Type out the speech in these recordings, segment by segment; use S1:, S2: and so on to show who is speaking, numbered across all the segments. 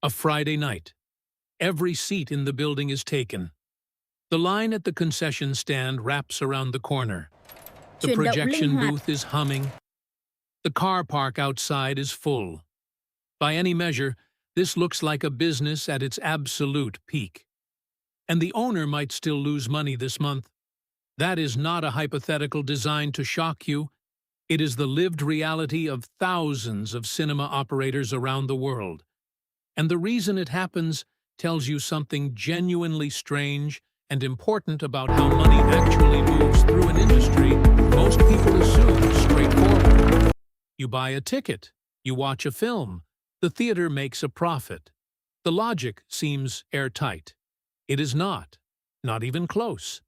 S1: A Friday night. Every seat in the building is taken. The line at the concession stand wraps around the corner. The
S2: Chuyển động linh
S1: projection
S2: hoạt.
S1: booth is humming. The car park outside is full. By any measure, this looks like a business at its absolute peak. And the owner might still lose money this month. That is not a hypothetical designed to shock you. It is the lived reality of thousands of cinema operators around the world. And the reason it happens tells you something genuinely strange and important about how money actually moves through an industry most people assume straightforward. You buy a ticket, you watch a film, the theater makes a profit. The logic seems airtight. It is not even close.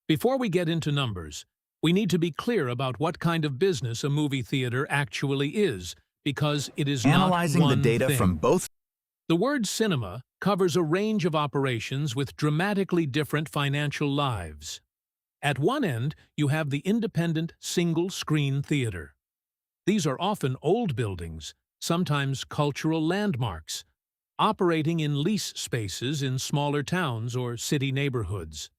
S1: Before we get into numbers, we need to be clear about what kind of business a movie theater actually is, because it is
S3: Analyzing
S1: not
S3: the
S1: one
S3: data
S1: thing.
S3: from both.
S1: The word cinema covers a range of operations with dramatically different financial lives. At one end, you have the independent single-screen theater. These are often old buildings, sometimes cultural landmarks, operating in lease spaces in smaller towns or city neighborhoods.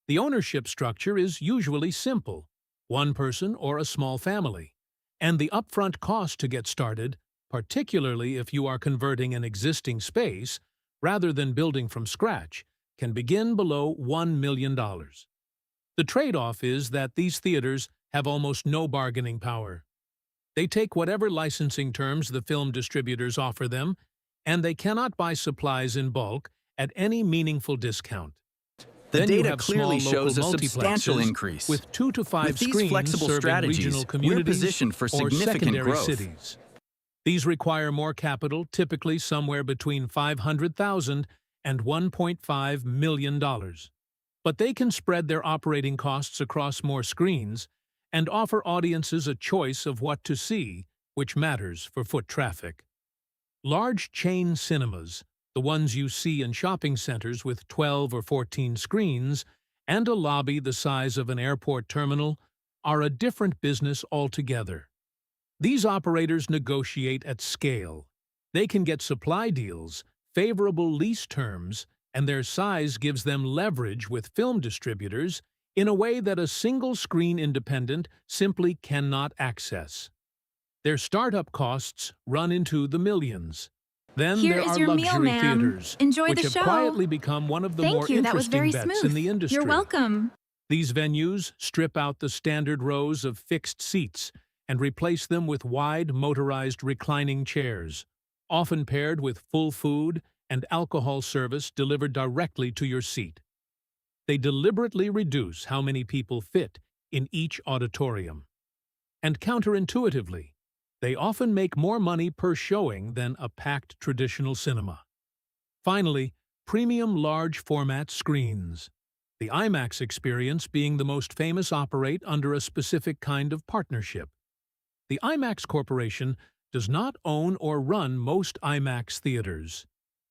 S1: The ownership structure is usually simple, one person or a small family, and the upfront cost to get started, particularly if you are converting an existing space rather than building from scratch, can begin below $1 million. The trade-off is that these theaters have almost no bargaining power. They take whatever licensing terms the film distributors offer them, and they cannot buy supplies in bulk at any meaningful discount.
S3: The
S1: Then you
S3: data
S1: have
S3: clearly
S1: small
S3: shows a
S1: local
S3: substantial
S1: multiplexes
S3: increase.
S1: with 2 to 5
S3: With these
S1: screens
S3: flexible
S1: serving
S3: strategies,
S1: regional
S3: we're
S1: communities
S3: positioned for
S1: or
S3: significant
S1: secondary
S3: growth.
S1: cities. These require more capital, typically somewhere between $500,000 and $1.5 million. But they can spread their operating costs across more screens and offer audiences a choice of what to see, which matters for foot traffic. Large chain cinemas, the ones you see in shopping centers with 12 or 14 screens, and a lobby the size of an airport terminal, are a different business altogether. These operators negotiate at scale. They can get supply deals, favorable lease terms, and their size gives them leverage with film distributors in a way that a single-screen independent simply cannot access. Their startup costs run into the millions. Then
S2: Here
S1: there
S2: is
S1: are
S2: your meal,
S1: luxury
S2: ma'am.
S1: theaters,
S2: Enjoy
S1: which
S2: the
S1: have
S2: show.
S1: quietly become one of the more
S2: Thank you, that was
S1: interesting
S2: very
S1: bets
S2: smooth.
S1: in the industry.
S2: You're welcome.
S1: These venues strip out the standard rows of fixed seats and replace them with wide, motorized reclining chairs, often paired with full food and alcohol service delivered directly to your seat. They deliberately reduce how many people fit in each auditorium. And counterintuitively, they often make more money per showing than a packed traditional cinema. Finally, premium large-format screens. The IMAX experience being the most famous operate under a specific kind of partnership. The IMAX Corporation does not own or run most IMAX theaters.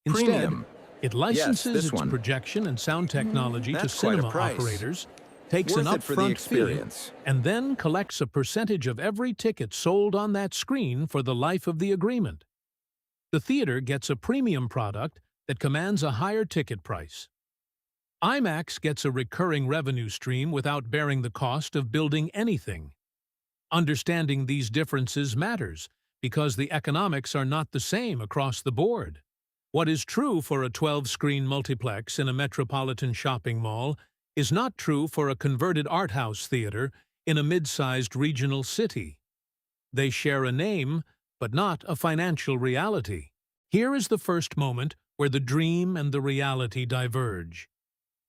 S1: Instead,
S3: Premium.
S1: it licenses
S3: this
S1: its
S3: one.
S1: projection and sound technology to
S3: That's quite a
S1: cinema
S3: price.
S1: operators, takes an
S3: Worth it for the
S1: upfront fee,
S3: experience.
S1: and then collects a percentage of every ticket sold on that screen for the life of the agreement. The theater gets a premium product that commands a higher ticket price. IMAX gets a recurring revenue stream without bearing the cost of building anything. Understanding these differences matters because the economics are not the same across the board. What is true for a 12-screen multiplex in a metropolitan shopping mall is not true for a converted art house theater in a mid-sized regional city. They share a name, but not a financial reality. Here is the first moment where the dream and the reality diverge.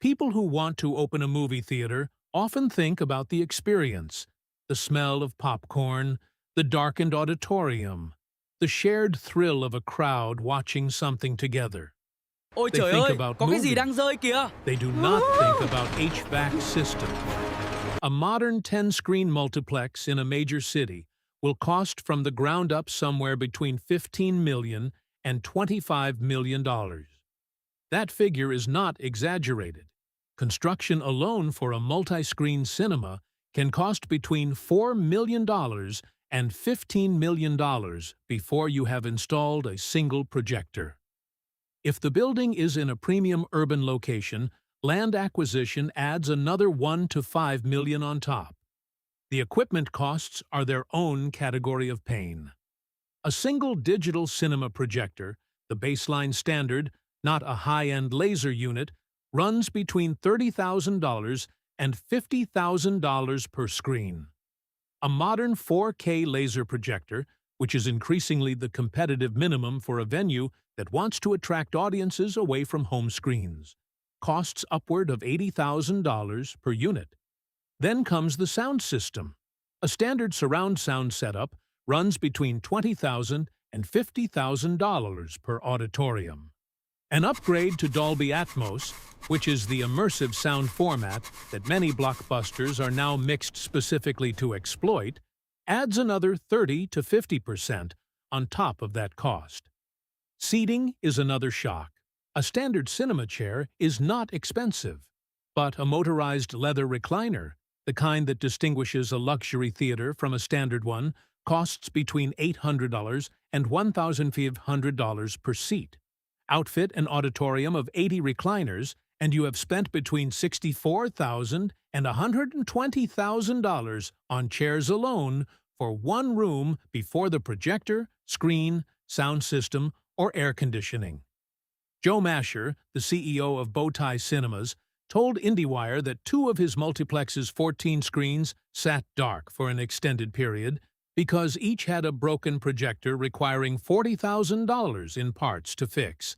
S1: People who want to open a movie theater often think about the experience, the smell of popcorn, the darkened auditorium, the shared thrill of a crowd watching something together.
S4: Ôi
S1: They
S4: trời
S1: think
S4: ơi,
S1: about
S4: có cái gì
S1: movies.
S4: đang rơi kìa.
S1: They do not think about HVAC system. A modern 10-screen multiplex in a major city will cost from the ground up somewhere between $15 million and $25 million. That figure is not exaggerated. Construction alone for a multi-screen cinema can cost between $4 million and $15 million before you have installed a single projector. If the building is in a premium urban location, land acquisition adds another 1 to 5 million on top. The equipment costs are their own category of pain. A single digital cinema projector, the baseline standard, not a high-end laser unit, runs between $30,000 and $50,000 per screen. A modern 4K laser projector, which is increasingly the competitive minimum for a venue that wants to attract audiences away from home screens, costs upward of $80,000 per unit. Then comes the sound system. A standard surround sound setup runs between $20,000 and $50,000 per auditorium. An upgrade to Dolby Atmos, which is the immersive sound format that many blockbusters are now mixed specifically to exploit, adds another 30 to 50% on top of that cost. Seating is another shock. A standard cinema chair is not expensive, but a motorized leather recliner, the kind that distinguishes a luxury theater from a standard one, costs between $800 and $1,500 per seat. Outfit an auditorium of 80 recliners, and you have spent between $64,000 and $120,000 on chairs alone for one room before the projector, screen, sound system, or air conditioning. Joe Masher, the CEO of Bowtie Cinemas, told IndieWire that 2 of his multiplex's 14 screens sat dark for an extended period because each had a broken projector requiring $40,000 in parts to fix,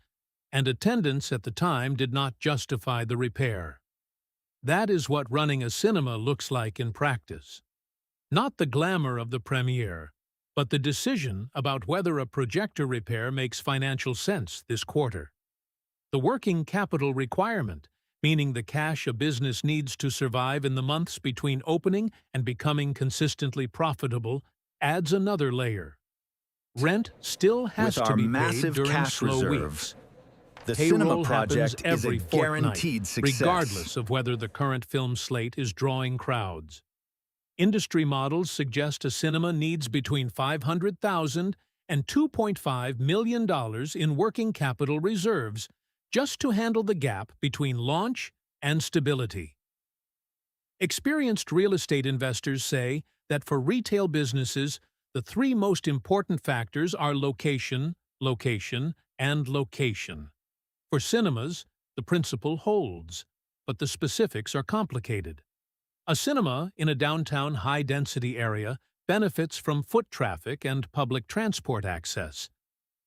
S1: and attendance at the time did not justify the repair. That is what running a cinema looks like in practice. Not the glamour of the premiere, but the decision about whether a projector repair makes financial sense this quarter. The working capital requirement, meaning the cash a business needs to survive in the months between opening and becoming consistently profitable, adds another layer. Rent still has to be paid during slow weeks.
S2: The
S1: Payroll
S2: cinema project
S1: happens
S2: is a
S1: every
S2: guaranteed
S1: fortnight,
S2: success.
S1: regardless of whether the current film slate is drawing crowds. Industry models suggest a cinema needs between $500,000 and $2.5 million in working capital reserves just to handle the gap between launch and stability. Experienced real estate investors say that for retail businesses, the 3 most important factors are location, location, and location. For cinemas, the principle holds, but the specifics are complicated. A cinema in a downtown high-density area benefits from foot traffic and public transport access.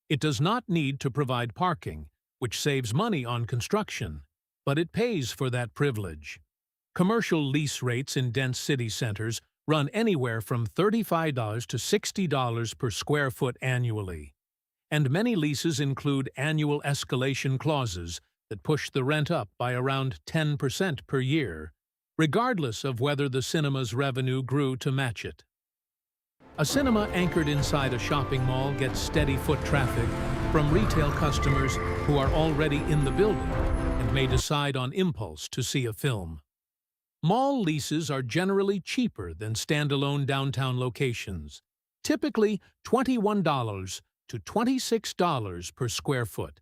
S1: It does not need to provide parking, which saves money on construction, but it pays for that privilege. Commercial lease rates in dense city centers run anywhere from $35 to $60 per square foot annually, and many leases include annual escalation clauses that push the rent up by around 10% per year, regardless of whether the cinema's revenue grew to match it. A cinema anchored inside a shopping mall gets steady foot traffic from retail customers who are already in the building and may decide on impulse to see a film. Mall leases are generally cheaper than standalone downtown locations, typically $21 to $26 per square foot,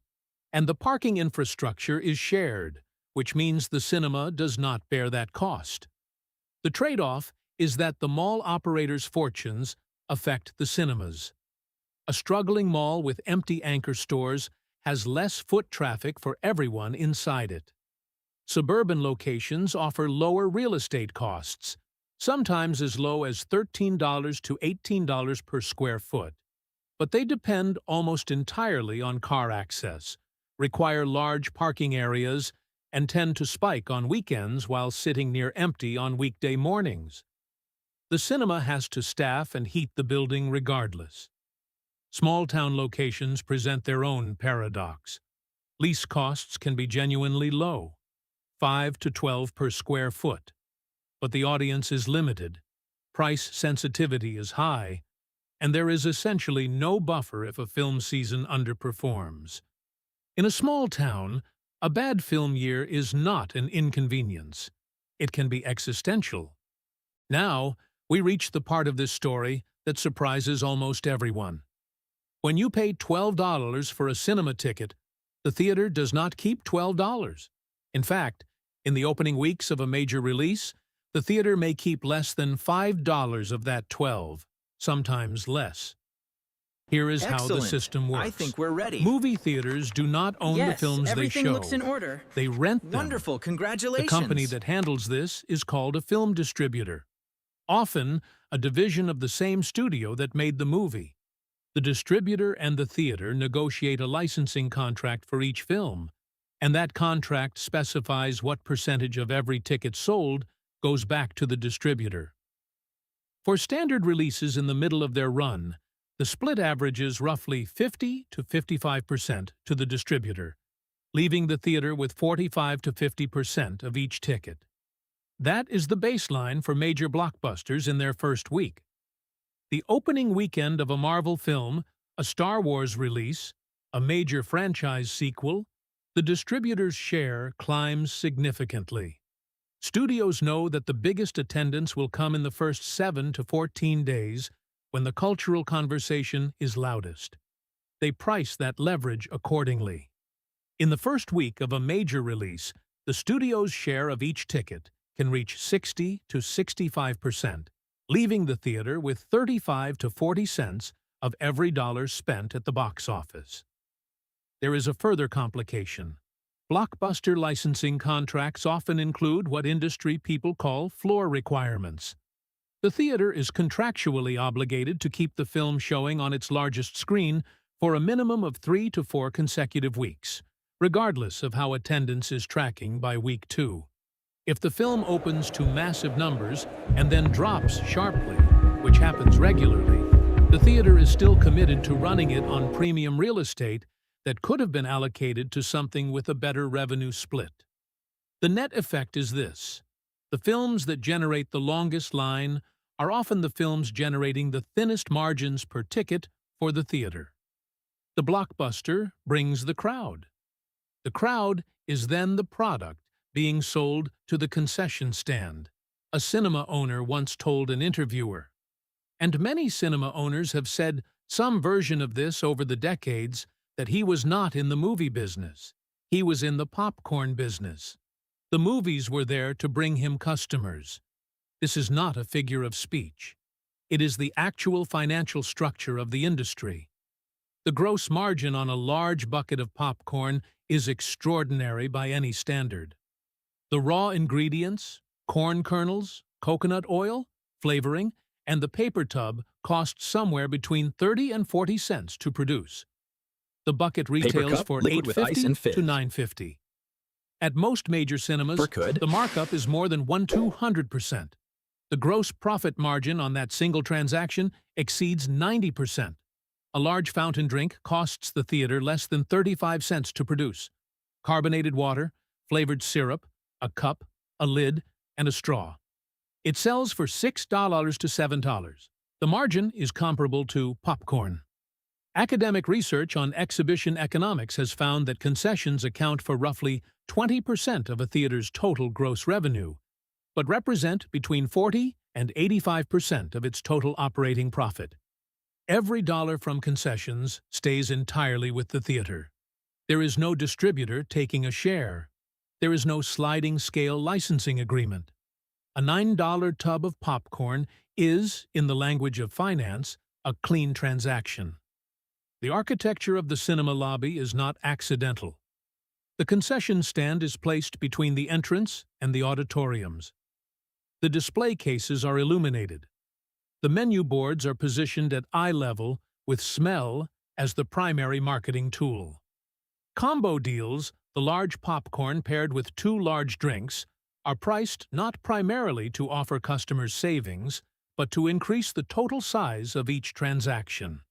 S1: and the parking infrastructure is shared, which means the cinema does not bear that cost. The trade-off is that the mall operators' fortunes affect the cinemas. A struggling mall with empty anchor stores has less foot traffic for everyone inside it. Suburban locations offer lower real estate costs, sometimes as low as $13 to $18 per square foot, but they depend almost entirely on car access, require large parking areas, and tend to spike on weekends while sitting near empty on weekday mornings. The cinema has to staff and heat the building regardless. Small-town locations present their own paradox. Lease costs can be genuinely low, $5 to $12 per square foot, but the audience is limited, price sensitivity is high, and there is essentially no buffer if a film season underperforms. In a small town, a bad film year is not an inconvenience. It can be existential. Now, we reach the part of this story that surprises almost everyone. When you pay $12 for a cinema ticket, the theater does not keep $12. In fact, in the opening weeks of a major release, the theater may keep less than $5 of that 12, sometimes less. Here is how the
S2: Excellent.
S1: system
S2: I
S1: works.
S2: think we're ready.
S1: Movie theaters do not own the
S3: Yes,
S1: films they
S3: everything
S1: show.
S3: looks in order.
S1: They rent them.
S2: Wonderful.
S1: The
S2: Congratulations.
S1: company that handles this is called a film distributor, often a division of the same studio that made the movie. The distributor and the theater negotiate a licensing contract for each film, and that contract specifies what percentage of every ticket sold goes back to the distributor. For standard releases in the middle of their run, the split averages roughly 50 to 55% to the distributor, leaving the theater with 45 to 50% of each ticket. That is the baseline for major blockbusters in their first week. The opening weekend of a Marvel film, a Star Wars release, a major franchise sequel, the distributor's share climbs significantly. Studios know that the biggest attendance will come in the first 7 to 14 days, when the cultural conversation is loudest. They price that leverage accordingly. In the first week of a major release, the studio's share of each ticket can reach 60 to 65%, leaving the theater with 35 to 40 cents of every dollar spent at the box office. There is a further complication. Blockbuster licensing contracts often include what industry people call floor requirements. The theater is contractually obligated to keep the film showing on its largest screen for a minimum of 3 to 4 consecutive weeks, regardless of how attendance is tracking by week 2. If the film opens to massive numbers and then drops sharply, which happens regularly, the theater is still committed to running it on premium real estate that could have been allocated to something with a better revenue split. The net effect is this. The films that generate the longest line are often the films generating the thinnest margins per ticket for the theater. The blockbuster brings the crowd. The crowd is then the product being sold to the concession stand, a cinema owner once told an interviewer. And many cinema owners have said some version of this over the decades, that he was not in the movie business. He was in the popcorn business. The movies were there to bring him customers. This is not a figure of speech. It is the actual financial structure of the industry. The gross margin on a large bucket of popcorn is extraordinary by any standard. The raw ingredients, corn kernels, coconut oil, flavoring, and the paper tub cost somewhere between 30 and 40 cents to produce. The bucket retails
S2: cup,
S1: for
S2: liquid with ice
S1: $8.50
S2: and fizz.
S1: to $9.50. At most major cinemas, the markup is more than 1,200%. The gross profit margin on that single transaction exceeds 90%. A large fountain drink costs the theater less than 35 cents to produce. Carbonated water, flavored syrup, a cup, a lid, and a straw. It sells for $6 to $7. The margin is comparable to popcorn. Academic research on exhibition economics has found that concessions account for roughly 20% of a theater's total gross revenue, but represent between 40 and 85% of its total operating profit. Every dollar from concessions stays entirely with the theater. There is no distributor taking a share. There is no sliding scale licensing agreement. A $9 tub of popcorn is, in the language of finance, a clean transaction. The architecture of the cinema lobby is not accidental. The concession stand is placed between the entrance and the auditoriums. The display cases are illuminated. The menu boards are positioned at eye level with smell as the primary marketing tool. Combo deals, the large popcorn paired with 2 large drinks, are priced not primarily to offer customers savings, but to increase the total size of each transaction.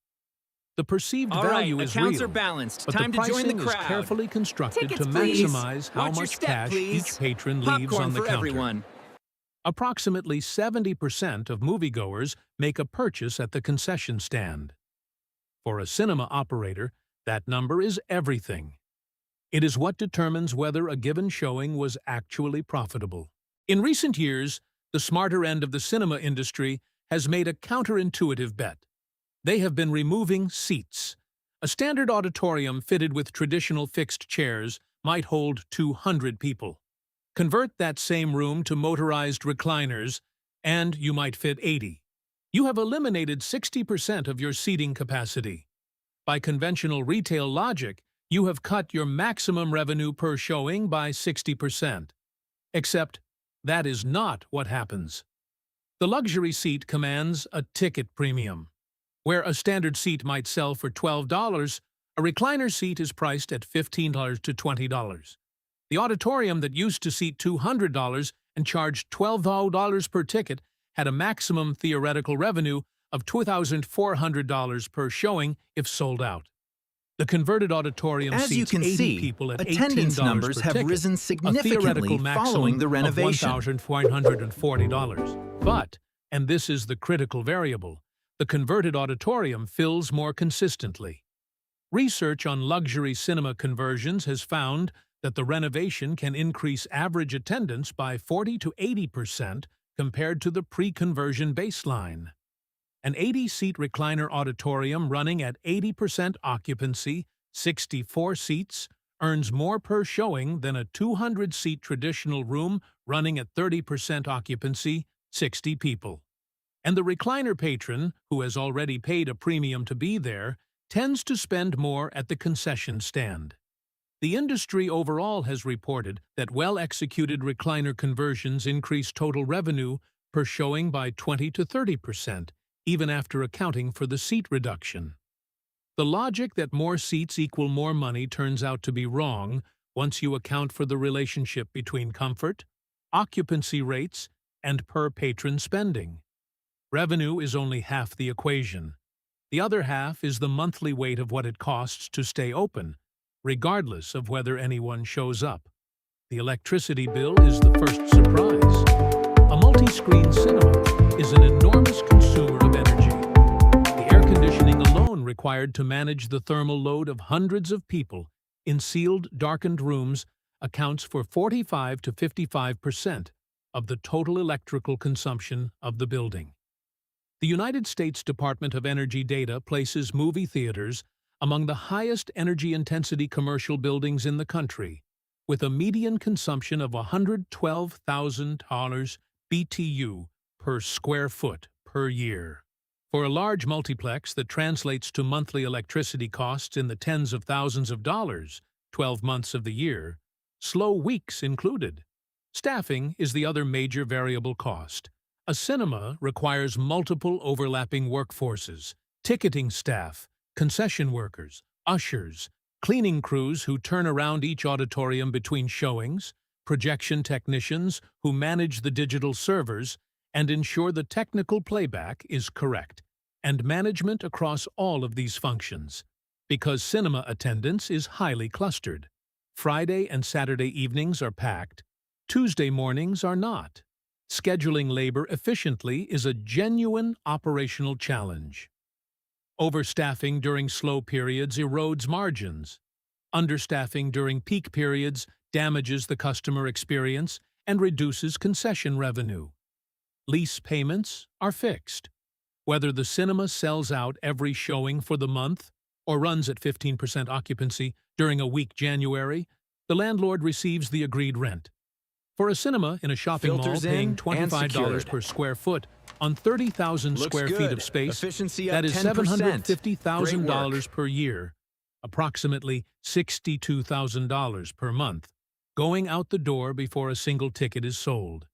S1: The perceived value is
S3: accounts
S1: real,
S3: are balanced.
S1: but
S3: Time
S1: the
S3: to join the
S1: pricing is
S3: crowd.
S1: carefully constructed
S3: Tickets,
S1: to
S3: please.
S1: maximize how
S3: Watch your
S1: much
S3: step,
S1: cash
S3: please.
S1: each patron leaves
S3: Popcorn
S1: on the
S3: for
S1: counter.
S3: everyone.
S1: Approximately 70% of moviegoers make a purchase at the concession stand. For a cinema operator, that number is everything. It is what determines whether a given showing was actually profitable. In recent years, the smarter end of the cinema industry has made a counterintuitive bet. They have been removing seats, A standard auditorium fitted with traditional fixed chairs might hold 200 people. Convert that same room to motorized recliners, and you might fit 80. You have eliminated 60% of your seating capacity. By conventional retail logic, you have cut your maximum revenue per showing by 60%. Except, that is not what happens. The luxury seat commands a ticket premium. Where a standard seat might sell for $12, a recliner seat is priced at $15 to $20. The auditorium that used to seat $200 and charged $12 per ticket had a maximum theoretical revenue of $2,400 per showing if sold out. The converted auditorium
S2: As you
S1: seats
S2: can
S1: 80
S2: see,
S1: people at
S2: attendance
S1: $18
S2: numbers
S1: per
S2: have
S1: ticket,
S2: risen
S1: a
S2: significantly
S1: theoretical
S2: following the
S1: maximum
S2: renovation.
S1: of $1,440. But, and this is the critical variable, the converted auditorium fills more consistently. Research on luxury cinema conversions has found that the renovation can increase average attendance by 40 to 80% compared to the pre-conversion baseline. An 80-seat recliner auditorium running at 80% occupancy, 64 seats, earns more per showing than a 200-seat traditional room running at 30% occupancy, 60 people. And the recliner patron, who has already paid a premium to be there, tends to spend more at the concession stand. The industry overall has reported that well-executed recliner conversions increase total revenue per showing by 20 to 30%, even after accounting for the seat reduction. The logic that more seats equal more money turns out to be wrong once you account for the relationship between comfort, occupancy rates, and per-patron spending. Revenue is only half the equation. The other half is the monthly weight of what it costs to stay open, regardless of whether anyone shows up. The electricity bill is the first surprise. A multi-screen cinema is an enormous consumer of energy. The air conditioning alone required to manage the thermal load of hundreds of people in sealed, darkened rooms accounts for 45 to 55% of the total electrical consumption of the building. The United States Department of Energy data places movie theaters among the highest energy intensity commercial buildings in the country, with a median consumption of $112,000 BTU per square foot per year. For a large multiplex that translates to monthly electricity costs in the tens of thousands of dollars, 12 months of the year, slow weeks included. Staffing is the other major variable cost. A cinema requires multiple overlapping workforces, ticketing staff, concession workers, ushers, cleaning crews who turn around each auditorium between showings, projection technicians who manage the digital servers and ensure the technical playback is correct, and management across all of these functions. Because cinema attendance is highly clustered. Friday and Saturday evenings are packed, Tuesday mornings are not. Scheduling labor efficiently is a genuine operational challenge. Overstaffing during slow periods erodes margins. Understaffing during peak periods damages the customer experience and reduces concession revenue. Lease payments are fixed. Whether the cinema sells out every showing for the month or runs at 15% occupancy during a weak January, the landlord receives the agreed rent. For a cinema in a shopping mall
S2: Filters
S1: paying
S2: in and
S1: $25
S2: secured.
S1: per square foot on 30,000
S2: Looks
S1: square feet
S2: good.
S1: of space,
S2: Efficiency
S1: that
S2: up
S1: is
S2: 10%.
S1: $750,000 per year, approximately $62,000 per month, going out the door before a single ticket is sold.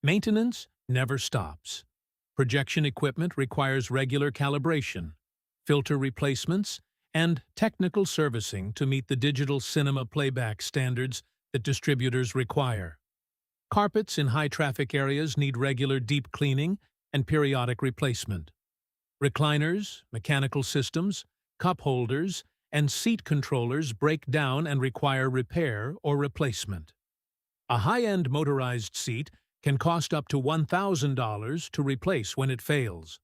S1: Maintenance never stops. Projection equipment requires regular calibration, filter replacements, and technical servicing to meet the digital cinema playback standards that distributors require. Carpets in high-traffic areas need regular deep cleaning and periodic replacement. Recliners, mechanical systems, cup holders, and seat controllers break down and require repair or replacement. A high-end motorized seat can cost up to $1,000 to replace when it fails.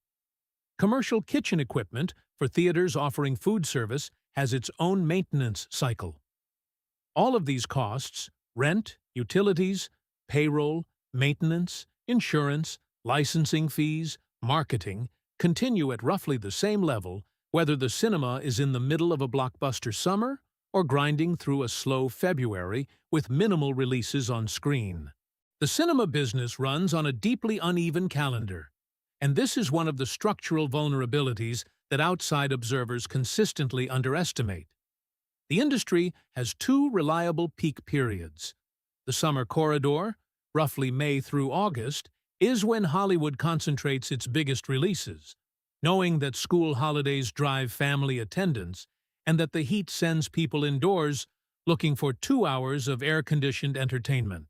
S1: Commercial kitchen equipment for theaters offering food service has its own maintenance cycle. All of these costs, rent, utilities, payroll, maintenance, insurance, licensing fees, marketing, continue at roughly the same level whether the cinema is in the middle of a blockbuster summer or grinding through a slow February with minimal releases on screen. The cinema business runs on a deeply uneven calendar, and this is one of the structural vulnerabilities that outside observers consistently underestimate. The industry has two reliable peak periods. The summer corridor, roughly May through August, is when Hollywood concentrates its biggest releases, knowing that school holidays drive family attendance and that the heat sends people indoors looking for 2 hours of air-conditioned entertainment.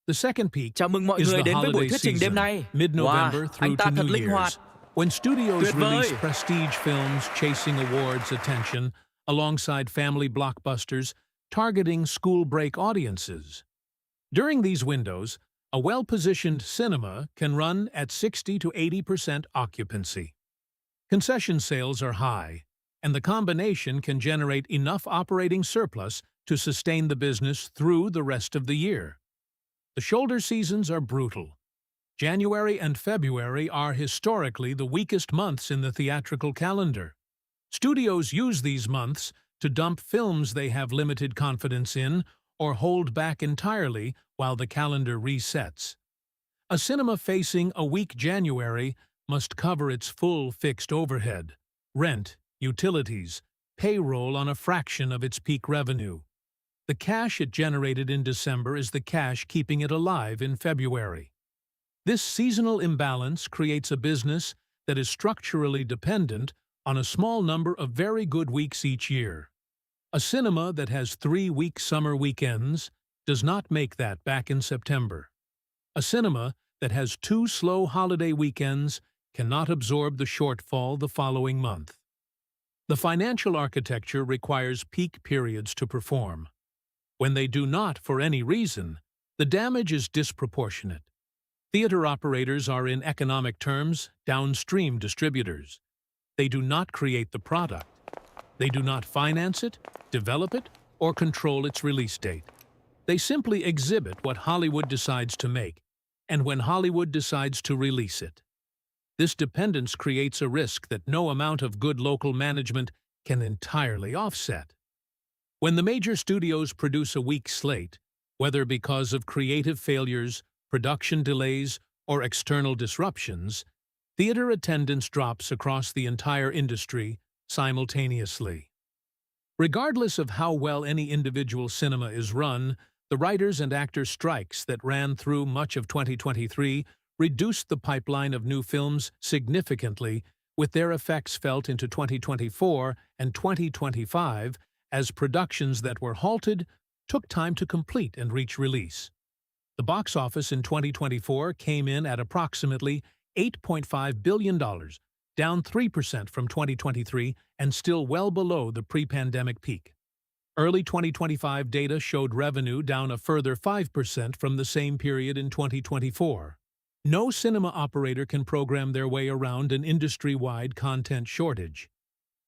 S1: The second peak
S3: Chào mừng mọi
S1: is
S3: người
S1: the
S3: đến với buổi
S1: holiday
S3: thuyết trình đêm
S1: season,
S3: nay.
S1: mid-November
S3: Wow,
S1: through
S3: anh
S1: to
S3: ta thật
S1: New
S3: linh hoạt.
S1: Year's, when studios
S3: Tuyệt vời.
S1: release prestige films chasing awards attention alongside family blockbusters targeting school break audiences. During these windows, a well-positioned cinema can run at 60 to 80% occupancy. Concession sales are high, and the combination can generate enough operating surplus to sustain the business through the rest of the year. The shoulder seasons are brutal. January and February are historically the weakest months in the theatrical calendar. Studios use these months to dump films they have limited confidence in or hold back entirely while the calendar resets. A cinema facing a weak January must cover its full fixed overhead, rent, utilities, payroll on a fraction of its peak revenue. The cash it generated in December is the cash keeping it alive in February. This seasonal imbalance creates a business that is structurally dependent on a small number of very good weeks each year. A cinema that has 3 weak summer weekends does not make that back in September. A cinema that has 2 slow holiday weekends cannot absorb the shortfall the following month. The financial architecture requires peak periods to perform. When they do not for any reason, the damage is disproportionate. Theater operators are in economic terms downstream distributors. They do not create the product. They do not finance it, develop it, or control its release date. They simply exhibit what Hollywood decides to make, and when Hollywood decides to release it. This dependence creates a risk that no amount of good local management can entirely offset. When the major studios produce a weak slate, whether because of creative failures, production delays, or external disruptions, theater attendance drops across the entire industry simultaneously. Regardless of how well any individual cinema is run, the writers and actors' strikes that ran through much of 2023 reduced the pipeline of new films significantly, with their effects felt into 2024 and 2025 as productions that were halted took time to complete and reach release. The box office in 2024 came in at approximately $8.5 billion, down 3% from 2023 and still well below the pre-pandemic peak. Early 2025 data showed revenue down a further 5% from the same period in 2024. No cinema operator can program their way around an industry-wide content shortage.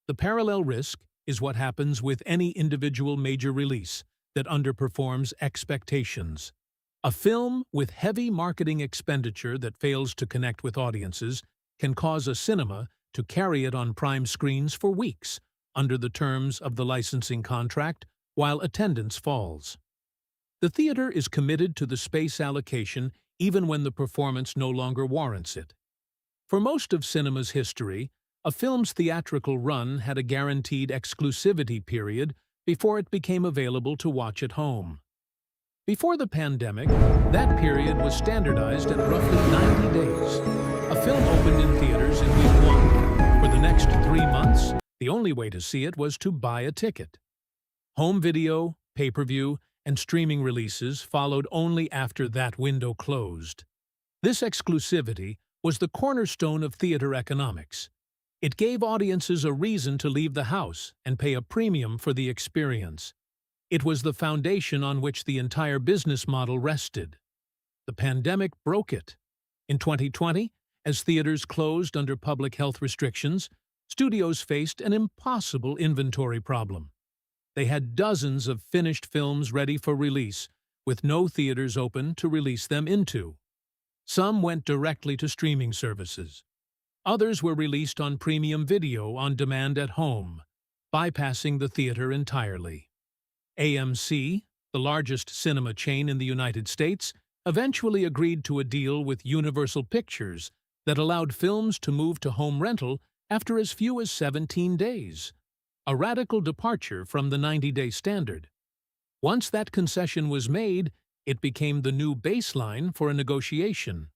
S1: The parallel risk is what happens with any individual major release that underperforms expectations. A film with heavy marketing expenditure that fails to connect with audiences can cause a cinema to carry it on prime screens for weeks under the terms of the licensing contract while attendance falls. The theater is committed to the space allocation even when the performance no longer warrants it. For most of cinema's history, a film's theatrical run had a guaranteed exclusivity period before it became available to watch at home. Before the pandemic, that period was standardized at roughly 90 days. A film opened in theaters in week 1. For the next 3 months, the only way to see it was to buy a ticket. Home video, pay-per-view, and streaming releases followed only after that window closed. This exclusivity was the cornerstone of theater economics. It gave audiences a reason to leave the house and pay a premium for the experience. It was the foundation on which the entire business model rested. The pandemic broke it. In 2020, as theaters closed under public health restrictions, studios faced an impossible inventory problem. They had dozens of finished films ready for release, with no theaters open to release them into. Some went directly to streaming services. Others were released on premium video on demand at home, bypassing the theater entirely. AMC, the largest cinema chain in the United States, eventually agreed to a deal with Universal Pictures that allowed films to move to home rental after as few as 17 days, a radical departure from the 90-day standard. Once that concession was made, it became the new baseline for a negotiation.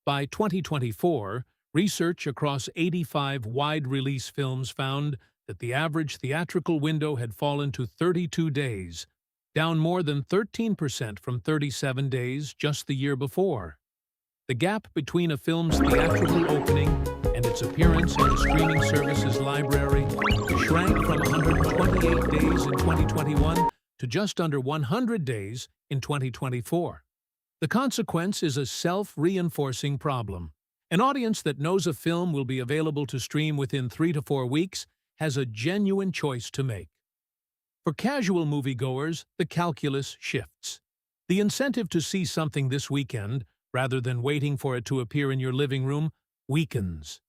S1: By 2024, research across 85 wide-release films found that the average theatrical window had fallen to 32 days, down more than 13% from 37 days just the year before. The gap between a film's theatrical opening and its appearance in the streaming service's library shrank from 128 days in 2021 to just under 100 days in 2024. The consequence is a self-reinforcing problem. An audience that knows a film will be available to stream within 3 to 4 weeks has a genuine choice to make. For casual moviegoers, the calculus shifts. The incentive to see something this weekend, rather than waiting for it to appear in your living room, weakens.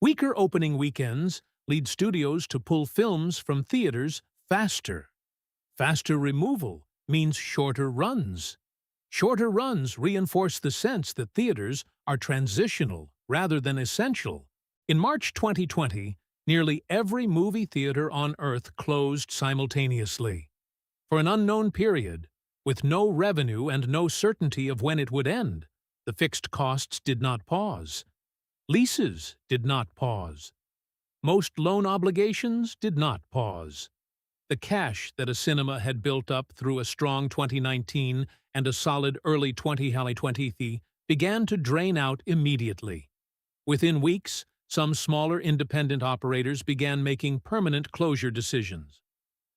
S1: Weaker opening weekends lead studios to pull films from theaters faster. Faster removal means shorter runs. Shorter runs reinforce the sense that theaters are transitional rather than essential. In March 2020, nearly every movie theater on Earth closed simultaneously. For an unknown period, with no revenue and no certainty of when it would end, the fixed costs did not pause. Leases did not pause. Most loan obligations did not pause. The cash that a cinema had built up through a strong 2019 and a solid early 2020 began to drain out immediately. Within weeks, some smaller independent operators began making permanent closure decisions.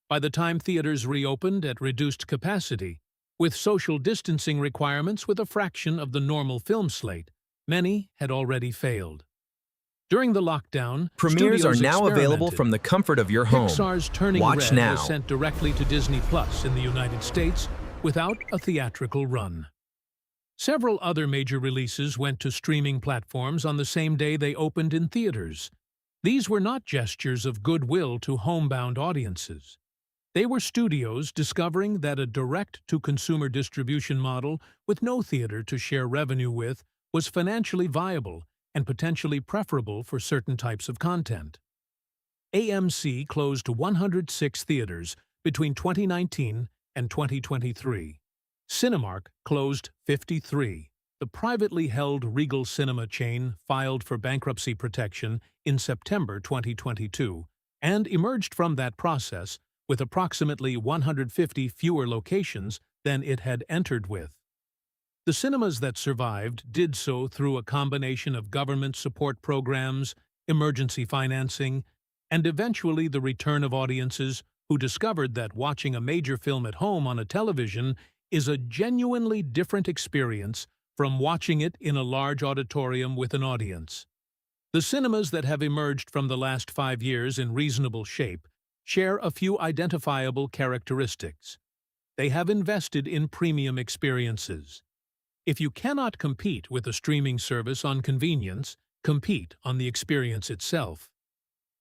S1: By the time theaters reopened at reduced capacity, with social distancing requirements with a fraction of the normal film slate, many had already failed. During the lockdown,
S2: Premieres are
S1: studios
S2: now available
S1: experimented.
S2: from the comfort of your home.
S1: Pixar's Turning
S2: Watch
S1: Red
S2: now.
S1: was sent directly to Disney Plus in the United States without a theatrical run. Several other major releases went to streaming platforms on the same day they opened in theaters. These were not gestures of goodwill to homebound audiences. They were studios discovering that a direct-to-consumer distribution model with no theater to share revenue with was financially viable and potentially preferable for certain types of content. AMC closed 106 theaters between 2019 and 2023. Cinemark closed 53. The privately held Regal Cinema chain filed for bankruptcy protection in September 2022 and emerged from that process with approximately 150 fewer locations than it had entered with. The cinemas that survived did so through a combination of government support programs, emergency financing, and eventually the return of audiences who discovered that watching a major film at home on a television is a genuinely different experience from watching it in a large auditorium with an audience. The cinemas that have emerged from the last 5 years in reasonable shape share a few identifiable characteristics. They have invested in premium experiences. If you cannot compete with a streaming service on convenience, compete on the experience itself.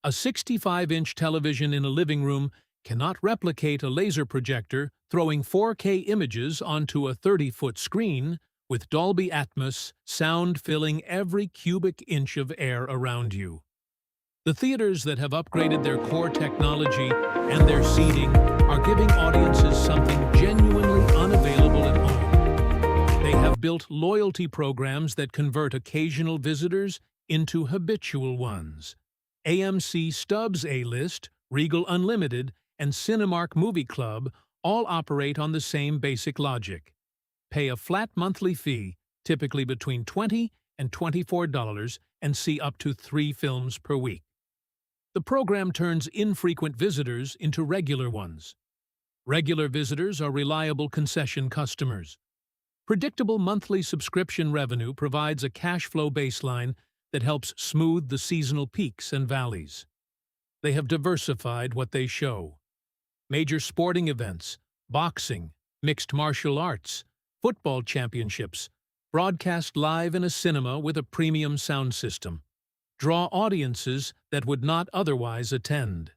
S1: A 65-inch television in a living room cannot replicate a laser projector throwing 4K images onto a 30-foot screen with Dolby Atmos sound filling every cubic inch of air around you. The theaters that have upgraded their core technology and their seating are giving audiences something genuinely unavailable at home. They have built loyalty programs that convert occasional visitors into habitual ones. AMC Stubbs A-List, Regal Unlimited, and Cinemark Movie Club all operate on the same basic logic. Pay a flat monthly fee, typically between $20 and $24, and see up to 3 films per week. The program turns infrequent visitors into regular ones. Regular visitors are reliable concession customers. Predictable monthly subscription revenue provides a cash flow baseline that helps smooth the seasonal peaks and valleys. They have diversified what they show. Major sporting events, boxing, mixed martial arts, football championships, broadcast live in a cinema with a premium sound system. draw audiences that would not otherwise attend.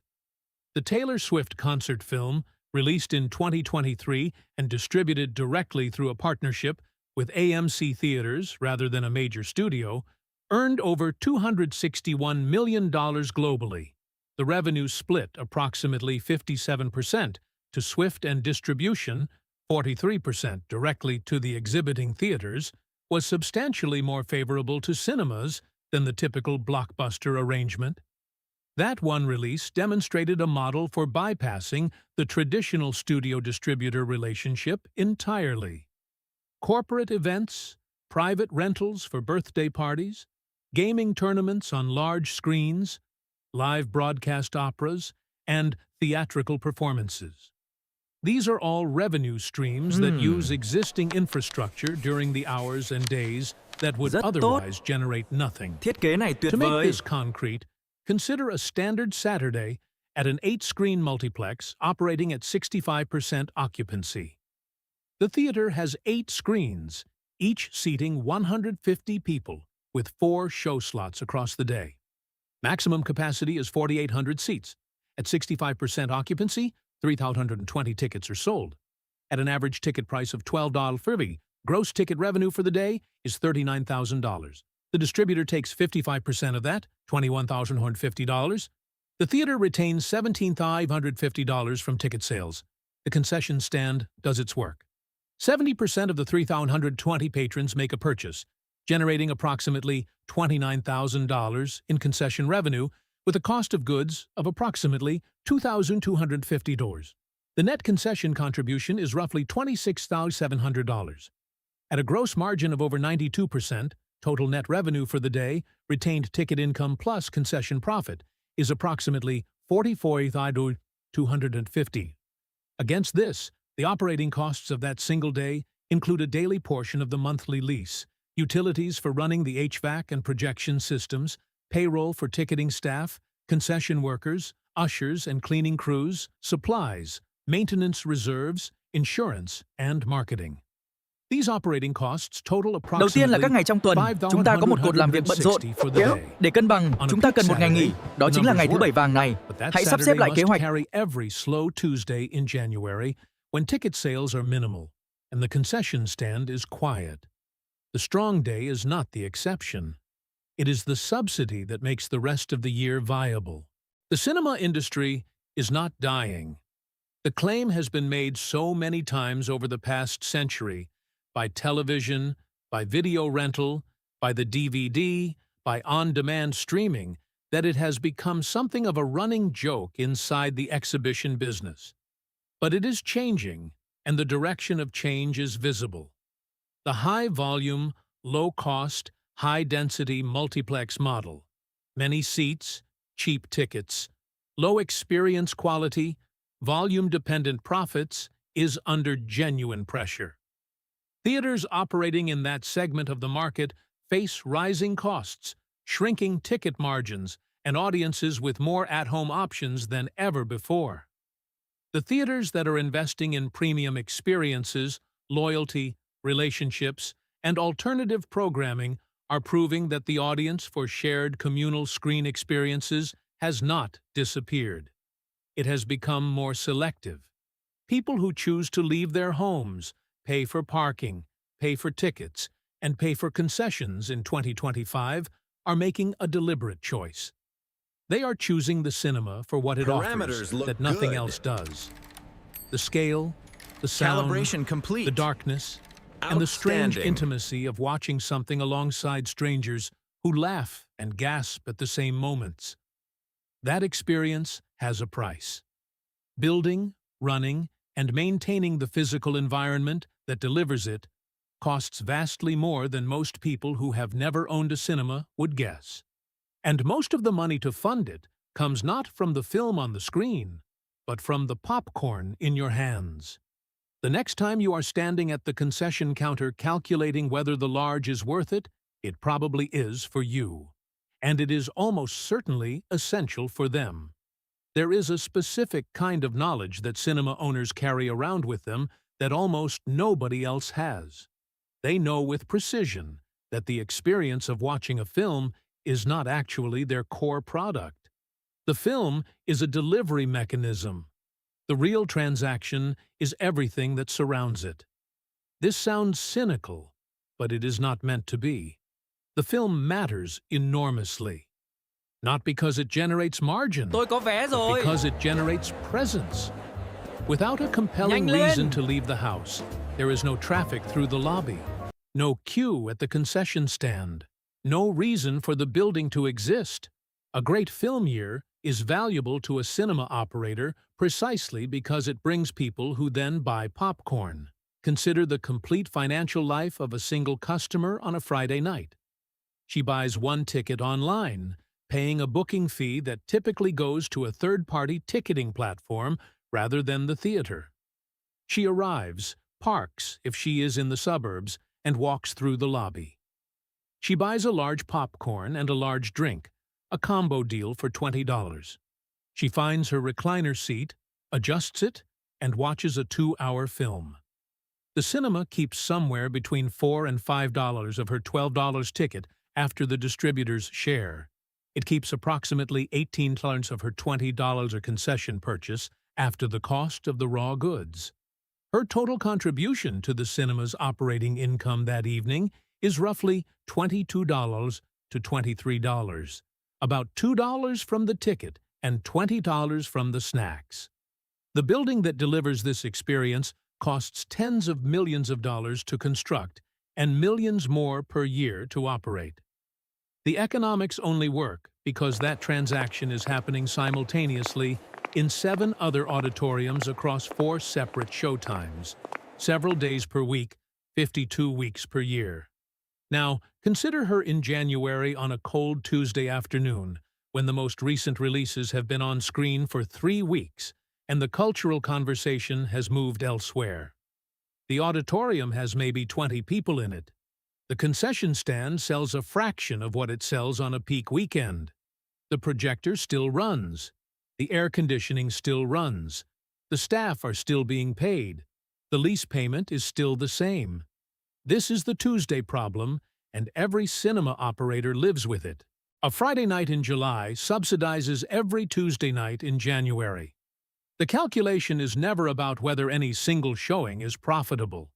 S1: The Taylor Swift concert film, released in 2023 and distributed directly through a partnership with AMC Theaters rather than a major studio, earned over $261 million globally. The revenue split approximately 57% to Swift and distribution, 43% directly to the exhibiting theaters, was substantially more favorable to cinemas than the typical blockbuster arrangement. That one release demonstrated a model for bypassing the traditional studio-distributor relationship entirely. Corporate events, private rentals for birthday parties, gaming tournaments on large screens, live broadcast operas, and theatrical performances. These are all revenue streams that use existing infrastructure during the hours and days that would
S3: Rất tốt.
S1: otherwise generate nothing.
S3: Thiết kế này tuyệt
S1: To make
S3: vời.
S1: this concrete, consider a standard Saturday at an 8-screen multiplex operating at 65% occupancy. The theater has 8 screens, each seating 150 people, with 4 show slots across the day. Maximum capacity is 4,800 seats. At 65% occupancy, 3,020 tickets are sold. At an average ticket price of $12.50, gross ticket revenue for the day is $39,000. The distributor takes 55% of that, $21,150. The theater retains $17,550 from ticket sales. The concession stand does its work. 70% of the 3,120 patrons make a purchase, generating approximately $29,000 in concession revenue with a cost of goods of approximately $2,250. The net concession contribution is roughly $26,700. At a gross margin of over 92%, total net revenue for the day, retained ticket income plus concession profit, is approximately $44,250. Against this, the operating costs of that single day include a daily portion of the monthly lease, utilities for running the HVAC and projection systems, payroll for ticketing staff, concession workers, ushers and cleaning crews, supplies, maintenance reserves, insurance, and marketing. These operating costs total
S3: Đầu tiên là
S1: approximately
S3: các ngày trong tuần, chúng ta có một cột làm việc bận rộn.
S1: $5,160 for the day.
S3: Để cân bằng, chúng ta cần một ngày nghỉ, đó chính là ngày thứ Bảy vàng này.
S1: But that
S3: Hãy sắp xếp
S1: Saturday
S3: lại kế
S1: must
S3: hoạch.
S1: carry every slow Tuesday in January when ticket sales are minimal and the concession stand is quiet. The strong day is not the exception. It is the subsidy that makes the rest of the year viable. The cinema industry is not dying. The claim has been made so many times over the past century by television, by video rental, by the DVD, by on-demand streaming, that it has become something of a running joke inside the exhibition business. But it is changing, and the direction of change is visible. The high-volume, low-cost, high-density multiplex model, many seats, cheap tickets, low experience quality, volume-dependent profits, is under genuine pressure. Theaters operating in that segment of the market face rising costs, shrinking ticket margins, and audiences with more at-home options than ever before. The theaters that are investing in premium experiences, loyalty, relationships, and alternative programming are proving that the audience for shared communal screen experiences has not disappeared. It has become more selective. People who choose to leave their homes, pay for parking, pay for tickets, and pay for concessions in 2025 are making a deliberate choice. They are choosing the cinema for what it offers
S2: Parameters look
S1: that nothing
S2: good.
S1: else does. The scale, the sound,
S2: Calibration complete.
S1: the darkness, and the strange
S2: Outstanding.
S1: intimacy of watching something alongside strangers who laugh and gasp at the same moments. That experience has a price. Building, running, and maintaining the physical environment that delivers it costs vastly more than most people who have never owned a cinema would guess. And most of the money to fund it comes not from the film on the screen, but from the popcorn in your hands. The next time you are standing at the concession counter calculating whether the large is worth it, it probably is for you. And it is almost certainly essential for them. There is a specific kind of knowledge that cinema owners carry around with them that almost nobody else has. They know with precision that the experience of watching a film is not actually their core product. The film is a delivery mechanism. The real transaction is everything that surrounds it. This sounds cynical, but it is not meant to be. The film matters enormously. Not because it generates margin,
S3: Tôi có vé
S1: but
S3: rồi.
S1: because it generates presence. Without a compelling
S3: Nhanh lên!
S1: reason to leave the house, there is no traffic through the lobby, no queue at the concession stand, no reason for the building to exist. A great film year is valuable to a cinema operator precisely because it brings people who then buy popcorn. Consider the complete financial life of a single customer on a Friday night. She buys one ticket online, paying a booking fee that typically goes to a third-party ticketing platform rather than the theater. She arrives, parks if she is in the suburbs, and walks through the lobby. She buys a large popcorn and a large drink, a combo deal for $20. She finds her recliner seat, adjusts it, and watches a 2-hour film. The cinema keeps somewhere between $4 and $5 of her $12 ticket after the distributor's share. It keeps approximately $18 of her $20 concession purchase after the cost of the raw goods. Her total contribution to the cinema's operating income that evening is roughly $22 to $23, about $2 from the ticket and $20 from the snacks. The building that delivers this experience costs tens of millions of dollars to construct and millions more per year to operate. The economics only work because that transaction is happening simultaneously in 7 other auditoriums across 4 separate showtimes, several days per week, 52 weeks per year. Now, consider her in January on a cold Tuesday afternoon, when the most recent releases have been on screen for 3 weeks, and the cultural conversation has moved elsewhere. The auditorium has maybe 20 people in it. The concession stand sells a fraction of what it sells on a peak weekend. The projector still runs. The air conditioning still runs. The staff are still being paid. The lease payment is still the same. This is the Tuesday problem, and every cinema operator lives with it. A Friday night in July subsidizes every Tuesday night in January. The calculation is never about whether any single showing is profitable.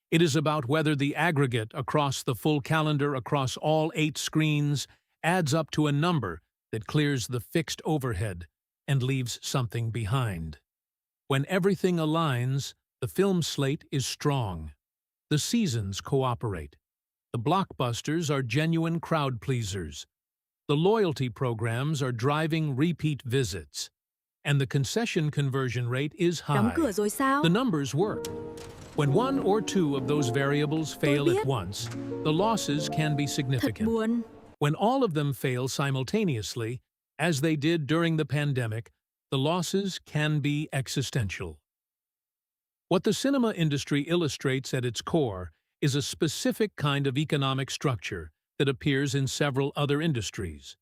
S1: It is about whether the aggregate across the full calendar across all 8 screens adds up to a number that clears the fixed overhead and leaves something behind. When everything aligns, the film slate is strong. The seasons cooperate. The blockbusters are genuine crowd pleasers. The loyalty programs are driving repeat visits. And the concession conversion rate is high.
S4: Đóng cửa rồi sao?
S1: The numbers work. When 1 or 2 of those variables fail at once, the losses can be
S4: Thật
S1: significant.
S4: buồn.
S1: When all of them fail simultaneously, as they did during the pandemic, the losses can be existential. What the cinema industry illustrates at its core is a specific kind of economic structure that appears in several other industries.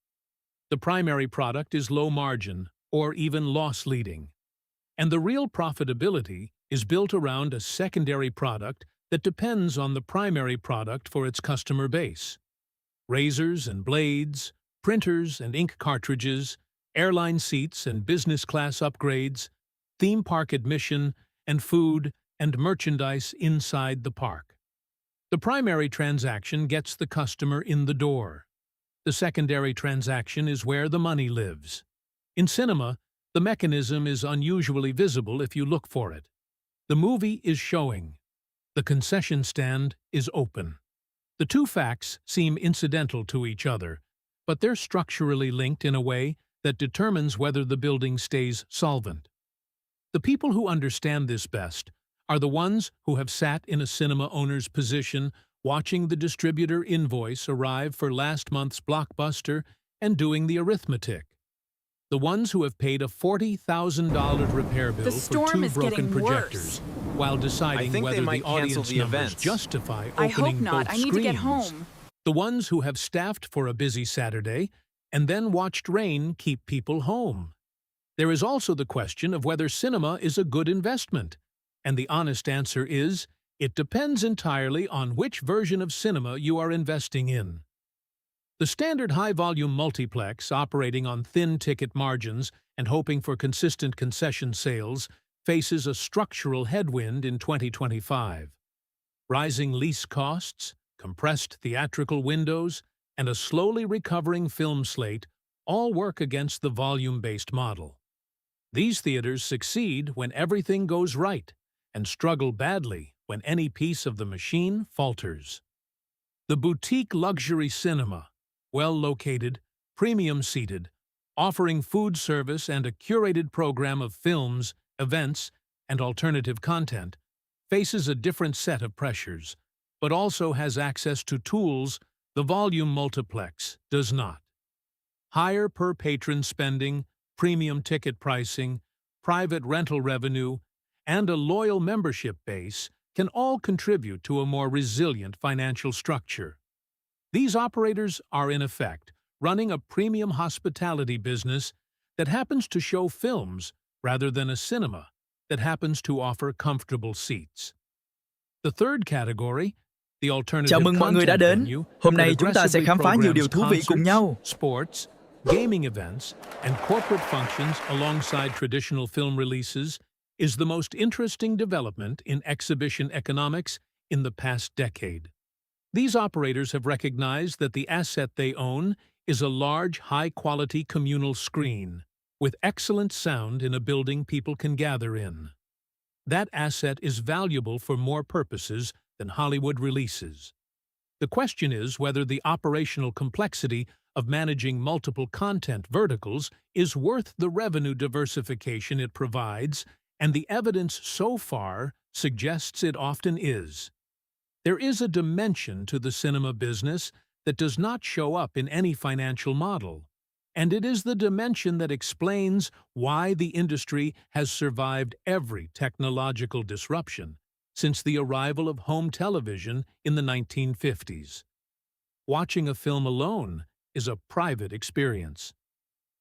S1: The primary product is low margin or even loss-leading, and the real profitability is built around a secondary product that depends on the primary product for its customer base. Razors and blades, printers and ink cartridges, airline seats and business class upgrades, theme park admission, and food and merchandise inside the park. The primary transaction gets the customer in the door. The secondary transaction is where the money lives. In cinema, the mechanism is unusually visible if you look for it. The movie is showing. The concession stand is open. The two facts seem incidental to each other, but they're structurally linked in a way that determines whether the building stays solvent. The people who understand this best are the ones who have sat in a cinema owner's position watching the distributor invoice arrive for last month's blockbuster and doing the arithmetic. The ones who have paid a $40,000 repair bill
S4: The
S1: for
S4: storm
S1: 2
S4: is
S1: broken
S4: getting
S1: projectors, while deciding
S2: I think
S1: whether
S2: they
S1: the
S2: might cancel
S1: audience
S2: the
S1: numbers
S2: events.
S1: justify
S4: I hope
S1: opening
S4: not.
S1: both
S4: I need to get
S1: screens.
S4: home.
S1: The ones who have staffed for a busy Saturday and then watched rain keep people home. There is also the question of whether cinema is a good investment, and the honest answer is, it depends entirely on which version of cinema you are investing in. The standard high-volume multiplex, operating on thin ticket margins and hoping for consistent concession sales, faces a structural headwind in 2025. Rising lease costs, compressed theatrical windows, and a slowly recovering film slate all work against the volume-based model. These theaters succeed when everything goes right and struggle badly when any piece of the machine falters. The boutique luxury cinema, well-located, premium-seated, offering food service and a curated program of films, events, and alternative content, faces a different set of pressures, but also has access to tools the volume multiplex does not. Higher per-patron spending, premium ticket pricing, private rental revenue, and a loyal membership base can all contribute to a more resilient financial structure. These operators are, in effect, running a premium hospitality business that happens to show films rather than a cinema that happens to offer comfortable seats. The third category, the alternative
S3: Chào mừng mọi người đã
S1: content
S3: đến.
S1: venue,
S3: Hôm nay chúng ta sẽ
S1: progressively
S3: khám phá nhiều điều
S1: programs
S3: thú vị cùng
S1: concerts,
S3: nhau.
S1: sports, gaming events, and corporate functions alongside traditional film releases is the most interesting development in exhibition economics in the past decade. These operators have recognized that the asset they own is a large, high-quality communal screen with excellent sound in a building people can gather in. That asset is valuable for more purposes than Hollywood releases. The question is whether the operational complexity of managing multiple content verticals is worth the revenue diversification it provides, and the evidence so far suggests it often is. There is a dimension to the cinema business that does not show up in any financial model, and it is the dimension that explains why the industry has survived every technological disruption since the arrival of home television in the 1950s. Watching a film alone is a private experience.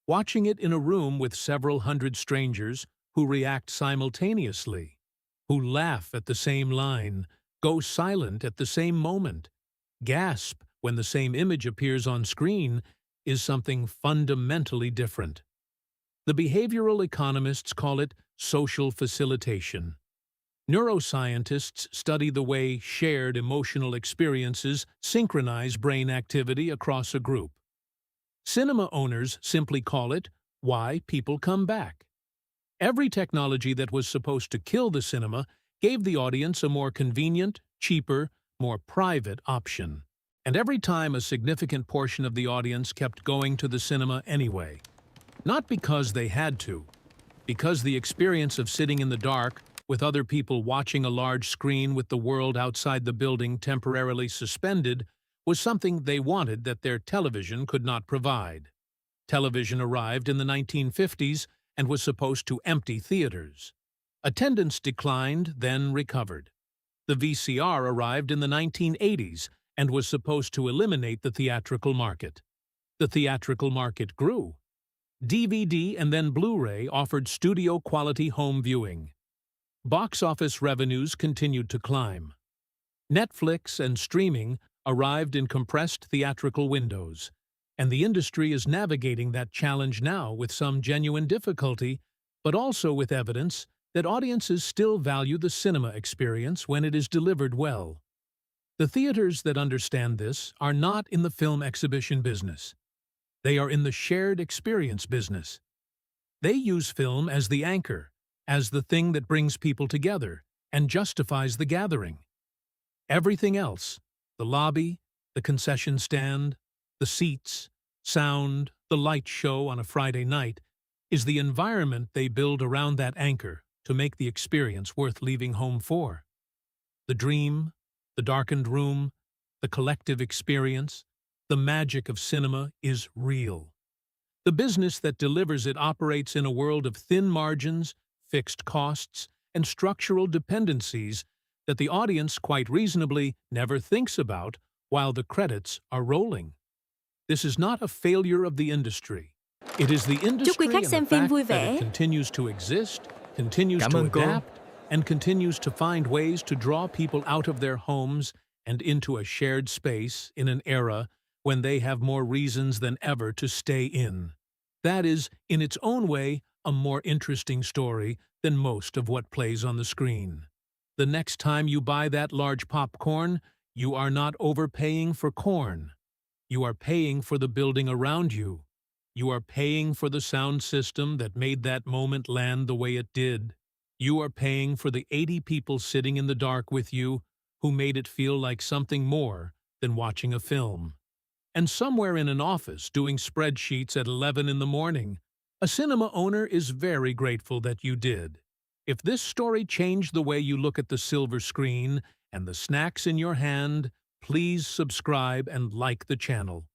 S1: Watching it in a room with several hundred strangers who react simultaneously, who laugh at the same line, go silent at the same moment, gasp when the same image appears on screen, is something fundamentally different. The behavioral economists call it social facilitation. Neuroscientists study the way shared emotional experiences synchronize brain activity across a group. Cinema owners simply call it why people come back. Every technology that was supposed to kill the cinema gave the audience a more convenient, cheaper, more private option. And every time a significant portion of the audience kept going to the cinema anyway. Not because they had to, because the experience of sitting in the dark with other people watching a large screen with the world outside the building temporarily suspended was something they wanted that their television could not provide. Television arrived in the 1950s and was supposed to empty theaters. Attendance declined, then recovered. The VCR arrived in the 1980s and was supposed to eliminate the theatrical market. The theatrical market grew. DVD and then Blu-ray offered studio-quality home viewing. Box office revenues continued to climb. Netflix and streaming arrived in compressed theatrical windows, and the industry is navigating that challenge now with some genuine difficulty, but also with evidence that audiences still value the cinema experience when it is delivered well. The theaters that understand this are not in the film exhibition business. They are in the shared experience business. They use film as the anchor, as the thing that brings people together and justifies the gathering. Everything else, the lobby, the concession stand, the seats, sound, the light show on a Friday night, is the environment they build around that anchor to make the experience worth leaving home for. The dream, the darkened room, the collective experience, the magic of cinema is real. The business that delivers it operates in a world of thin margins, fixed costs, and structural dependencies that the audience quite reasonably never thinks about while the credits are rolling. This is not a failure of the industry. It is the
S4: Chúc quý
S1: industry
S4: khách
S1: and
S4: xem
S1: the
S4: phim
S1: fact
S4: vui
S1: that
S4: vẻ.
S1: it continues to exist, continues
S3: Cảm
S1: to
S3: ơn cô.
S1: adapt, and continues to find ways to draw people out of their homes and into a shared space in an era when they have more reasons than ever to stay in. That is, in its own way, a more interesting story than most of what plays on the screen. The next time you buy that large popcorn, you are not overpaying for corn. You are paying for the building around you. You are paying for the sound system that made that moment land the way it did. You are paying for the 80 people sitting in the dark with you who made it feel like something more than watching a film. And somewhere in an office doing spreadsheets at 11 in the morning, a cinema owner is very grateful that you did. If this story changed the way you look at the silver screen and the snacks in your hand, please subscribe and like the channel.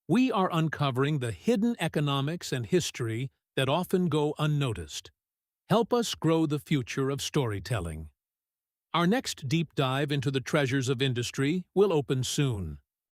S1: We are uncovering the hidden economics and history that often go unnoticed. Help us grow the future of storytelling. Our next deep dive into the treasures of industry will open soon.